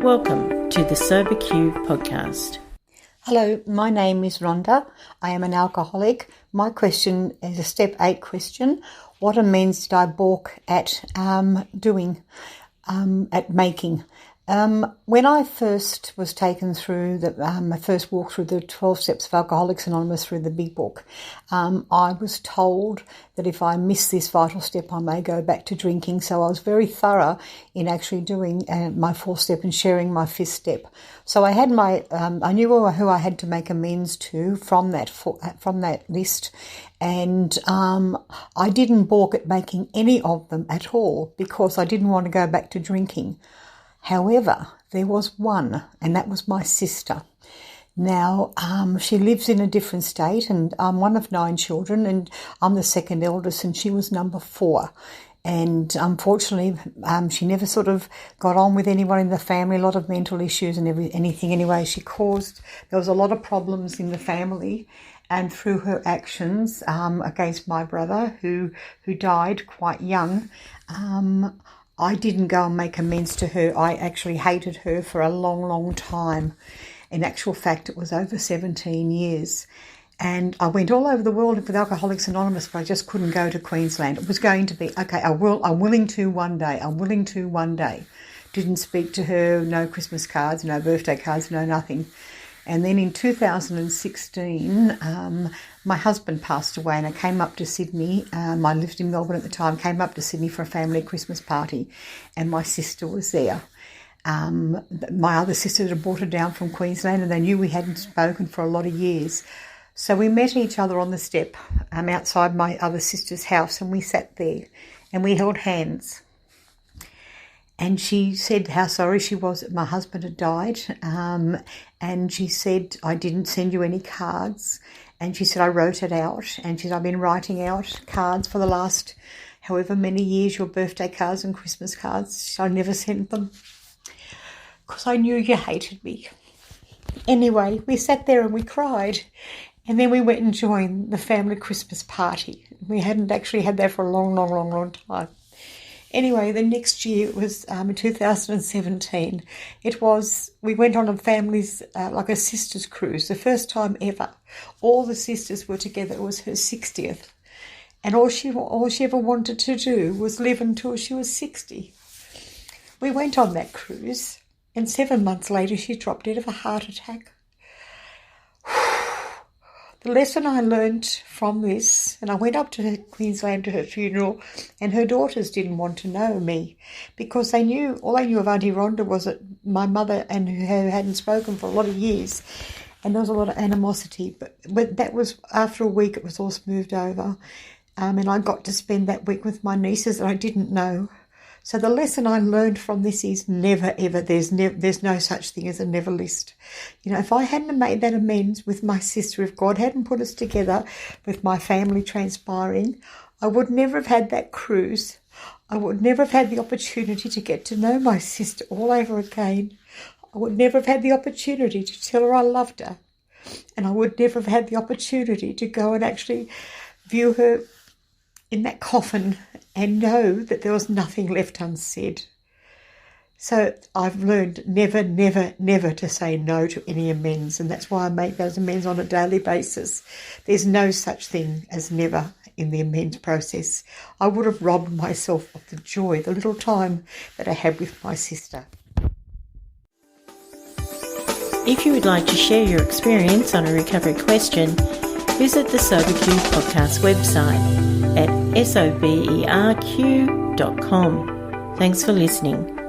Welcome to the SoberQ podcast. Hello, my name is Rhonda. I am an alcoholic. My question is a step 8 question. What amends did I balk at making? When I first was taken through my first walk through the 12 steps of Alcoholics Anonymous through the big book, I was told that if I miss this vital step, I may go back to drinking. So I was very thorough in actually doing my 4th step and sharing my 5th step. So I had I knew who I had to make amends to from that list, and I didn't balk at making any of them at all because I didn't want to go back to drinking. However, there was one, and that was my sister. Now, she lives in a different state, and I'm one of 9 children, and I'm the second eldest, and she was number 4. And unfortunately, she never sort of got on with anyone in the family, a lot of mental issues and anything. Anyway, there was a lot of problems in the family, and through her actions against my brother, who died quite young, I didn't go and make amends to her. I actually hated her for a long, long time. In actual fact, it was over 17 years. And I went all over the world with Alcoholics Anonymous, but I just couldn't go to Queensland. It was going to be, okay, I'm willing to one day. Didn't speak to her, no Christmas cards, no birthday cards, no nothing. And then in 2016, my husband passed away, and I came up to Sydney. I lived in Melbourne at the time, came up to Sydney for a family Christmas party, and my sister was there. My other sister had brought her down from Queensland, and they knew we hadn't spoken for a lot of years. So we met each other on the step outside my other sister's house, and we sat there, and we held hands. And she said how sorry she was that my husband had died. And she said, I didn't send you any cards. And she said, I wrote it out. And she said, I've been writing out cards for the last however many years, your birthday cards and Christmas cards. I never sent them because I knew you hated me. Anyway, we sat there and we cried. And then we went and joined the family Christmas party. We hadn't actually had that for a long, long, long, long time. Anyway, the next year, it was in 2017, we went on a family's, like a sister's cruise, the first time ever. All the sisters were together. It was her 60th. And all she ever wanted to do was live until she was 60. We went on that cruise, and 7 months later, she dropped dead of a heart attack. The lesson I learnt from this, and I went up to Queensland to her funeral, and her daughters didn't want to know me because all they knew of Auntie Rhonda was that my mother and her hadn't spoken for a lot of years, and there was a lot of animosity. But that was, after a week, it was all smoothed over, and I got to spend that week with my nieces that I didn't know. So the lesson I learned from this is never, ever, there's no such thing as a never list. You know, if I hadn't made that amends with my sister, if God hadn't put us together with my family transpiring, I would never have had that cruise. I would never have had the opportunity to get to know my sister all over again. I would never have had the opportunity to tell her I loved her. And I would never have had the opportunity to go and actually view her in that coffin and know that there was nothing left unsaid. So I've learned never, never, never to say no to any amends, and that's why I make those amends on a daily basis. There's no such thing as never in the amends process. I would have robbed myself of the joy, the little time that I had with my sister. If you would like to share your experience on a recovery question, visit the SoberQ podcast website at soberq.com. Thanks for listening.